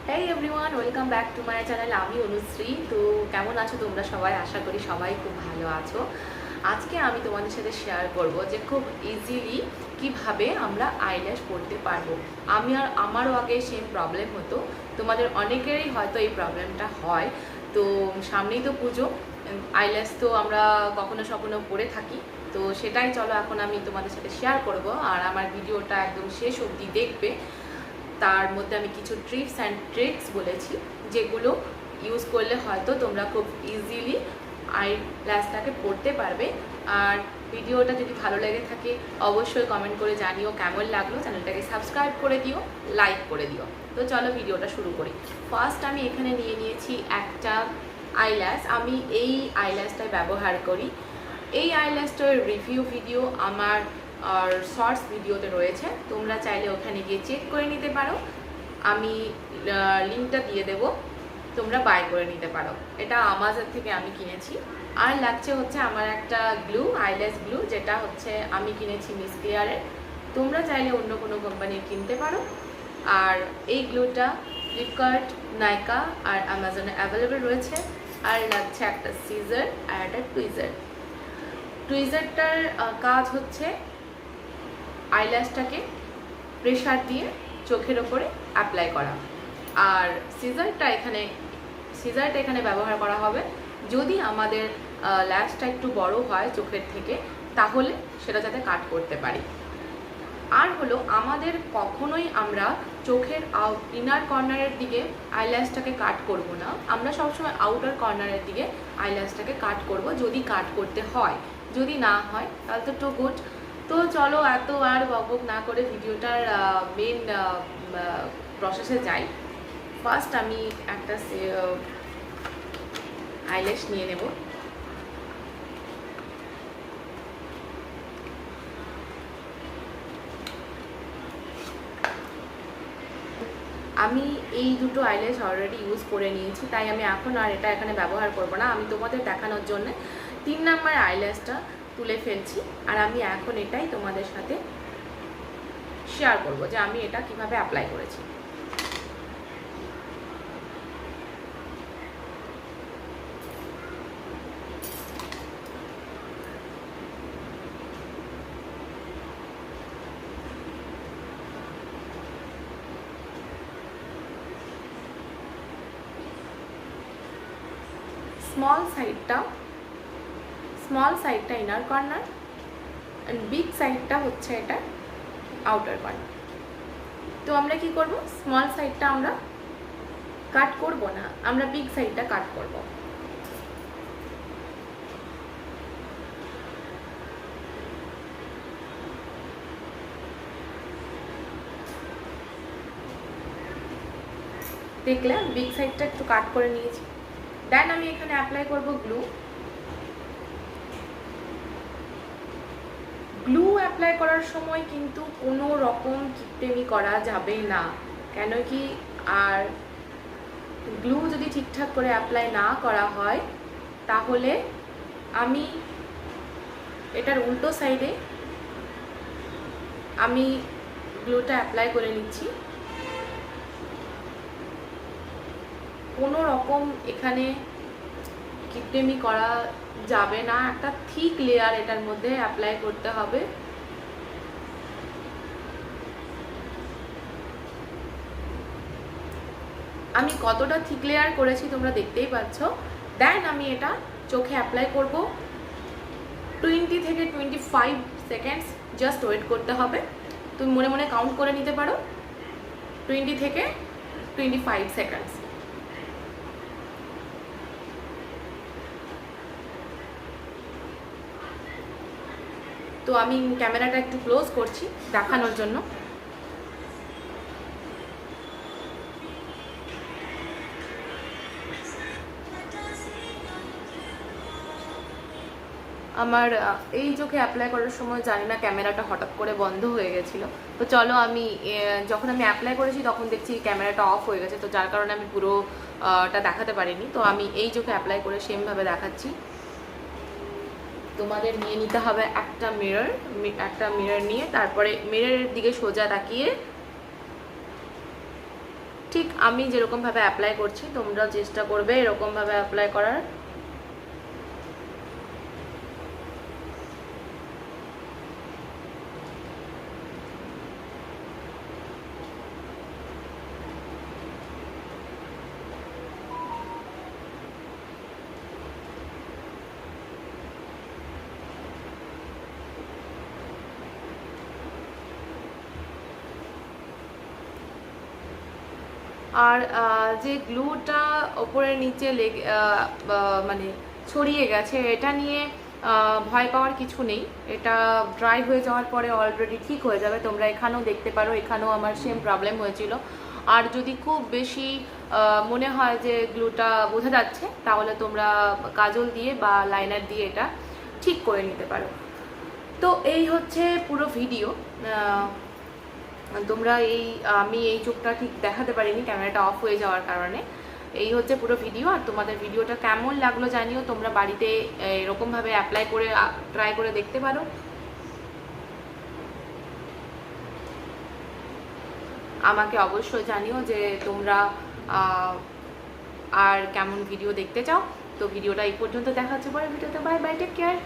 Hey everyone, welcome back to my channel. আমি অনুশ্রী। তো কেমন আছো তোমরা সবাই? আশা করি সবাই খুব ভালো আছো। আজকে আমি তোমাদের সাথে শেয়ার করব যে খুব ইজিলি কিভাবে আমরা আইল্যাশ পড়তে পারবো। আমারও আগে সেম প্রবলেম হতো, তোমাদের অনেকেরই হয়তো এই প্রবলেমটা হয়। তো সামনেই তো পুজো, আইল্যাশ তো আমরা কখনো স্বপ্ন পড়ে থাকি। তো সেটাই চলো এখন আমি তোমাদের সাথে শেয়ার করব, আর আমার ভিডিওটা একদম শেষ অবধি দেখবে। তার মধ্যে আমি কিছু ট্রিপস অ্যান্ড ট্রিক্স বলেছি, যেগুলো ইউজ করলে হয়তো তোমরা খুব ইজিলি আই ল্যাশটাকে পড়তে পারবে। আর ভিডিওটা যদি ভালো লেগে থাকে অবশ্যই কমেন্ট করে জানিও কেমন লাগলো। চ্যানেলটাকে সাবস্ক্রাইব করে দিও, লাইক করে দিও। তো চলো ভিডিওটা শুরু করি। ফার্স্ট আমি এখানে নিয়ে নিয়েছি একটা আইল্যাশ। আমি এই আইল্যাশটাই ব্যবহার করি। এই আইল্যাশটার রিভিউ ভিডিও আমার আর শর্টস ভিডিওতে রয়েছে, তোমরা চাইলে ওখানে গিয়ে চেক করে নিতে পারো। আমি লিঙ্কটা দিয়ে দেবো, তোমরা বাই করে নিতে পারো। এটা আমাজন থেকে আমি কিনেছি। আর লাগছে হচ্ছে আমার একটা গ্লু, আইল্যাশ গ্লু, যেটা হচ্ছে আমি কিনেছি মিস ক্লিয়ারের। তোমরা চাইলে অন্য কোনো কোম্পানির কিনতে পারো। আর এই গ্লুটা ফ্লিপকার্ট, নাইকা আর অ্যামাজনে অ্যাভেলেবেল রয়েছে। আর লাগছে একটা সিজার আর একটা টুইজার। টুইজারটার কাজ হচ্ছে আইল্যাশটাকে প্রেশার দিয়ে চোখের ওপরে অ্যাপ্লাই করা। আর সিজারটা এখানে ব্যবহার করা হবে যদি আমাদের ল্যাশটা একটু বড় হয় চোখের থেকে, তাহলে সেটা যাতে কাট করতে পারি। আর হলো আমাদের কখনোই আমরা চোখের ইনার কর্নারের দিকে আইল্যাশটাকে কাট করব না, আমরা সবসময় আউটার কর্নারের দিকে আইল্যাশটাকে কাট করব যদি কাট করতে হয়। যদি না হয় তাহলে তো টু গুড। তো চলো এত আর বকবক না করে ভিডিওটার মেন প্রসেসে যাই। ফার্স্ট আমি একটা আইল্যাশ নিয়ে নেব। আমি এই দুটো আইল্যাশ অলরেডি ইউজ করে নিয়েছি, তাই আমি এখন আর এটা এখানে ব্যবহার করব না। আমি তোমাদের দেখানোর জন্য 3 নাম্বার আইল্যাশটা তুলে ফেলছি, আর আমি এখন এটাই তোমাদের সাথে শেয়ার করব যে আমি এটা কিভাবে অ্যাপ্লাই করেছি। স্মল সাইডটা ইনার কর্নার অ্যান্ড বিগ সাইডটা হচ্ছে এটা আউটার কর্নার। তো আমরা কি করব, স্মল সাইডটা আমরা কাট করব না, আমরা বিগ সাইডটা কাট করব। দেখলে বিগ সাইডটা একটু কাট করে নিয়েছি। দেন আমি এখানে অ্যাপ্লাই করব গ্লু। গ্লু অ্যাপ্লাই করার সময় কিন্তু কোনো রকম কিপটেমি করা যাবে না, কেন কি আর গ্লু যদি ঠিকঠাক করে অ্যাপ্লাই না করা হয় তাহলে আমি এটার উল্টো সাইডে আমি গ্লুটা অ্যাপ্লাই করে নিচ্ছি। কোনো রকম এখানে কিপটেমি করা যাবে না, একটা থিক লেয়ার এটার মধ্যে অ্যাপ্লাই করতে হবে। আমি কতটা থিক লেয়ার করেছি তোমরা দেখতেই পাচ্ছ। দেন আমি এটা চোখে অ্যাপ্লাই করব। 20 থেকে 25 সেকেন্ডস জাস্ট ওয়েট করতে হবে। তুমি মনে মনে কাউন্ট করে নিতে পারো, 20 থেকে 25 সেকেন্ডস। তো আমি ক্যামেরাটা একটু ক্লোজ করছি দেখানোর জন্য। আমার এই চোখে অ্যাপ্লাই করার সময় জানি না ক্যামেরাটা হঠাৎ করে বন্ধ হয়ে গেছিলো। তো চলো আমি যখন আমি অ্যাপ্লাই করেছি তখন দেখছি ক্যামেরাটা অফ হয়ে গেছে, তো যার কারণে আমি পুরোটা দেখাতে পারিনি। তো আমি এই চোখে অ্যাপ্লাই করে সেমভাবে দেখাচ্ছি। তোমাদের নিয়ে নিতে হবে একটা মিরর নিয়ে, তারপরে মিররের দিকে সোজা তাকিয়ে ঠিক আমি যেরকমভাবে অ্যাপ্লাই করছি তোমরা চেষ্টা করবে এরকমভাবে অ্যাপ্লাই করার। আর যে গ্লুটা ওপরে নিচে লেগে মানে ছড়িয়ে গেছে, এটা নিয়ে ভয় পাওয়ার কিছু নেই। এটা ড্রাই হয়ে যাওয়ার পরে অলরেডি ঠিক হয়ে যাবে। তোমরা এখানেও দেখতে পারো, এখানেও আমার সেম প্রবলেম হয়েছিল। আর যদি খুব বেশি মনে হয় যে গ্লুটা বোঝা যাচ্ছে, তাহলে তোমরা কাজল দিয়ে বা লাইনার দিয়ে এটা ঠিক করে নিতে পারো। তো এই হচ্ছে পুরো ভিডিও। তোমরা আমি এই চোখটা ঠিক দেখাতে পারিনি ক্যামেরাটা অফ হয়ে যাওয়ার কারণে। এই হচ্ছে পুরো ভিডিও। আর তোমাদের ভিডিওটা কেমন লাগলো জানিও, তোমরা বাড়িতে এরকমভাবে অ্যাপ্লাই করে ট্রাই করে দেখতে পারো। আমাকে অবশ্যই জানিও যে তোমরা আর কেমন ভিডিও দেখতে চাও। তো ভিডিওটা এই পর্যন্ত দেখা হচ্ছে পরে ভিডিওতে। Bye bye, take care.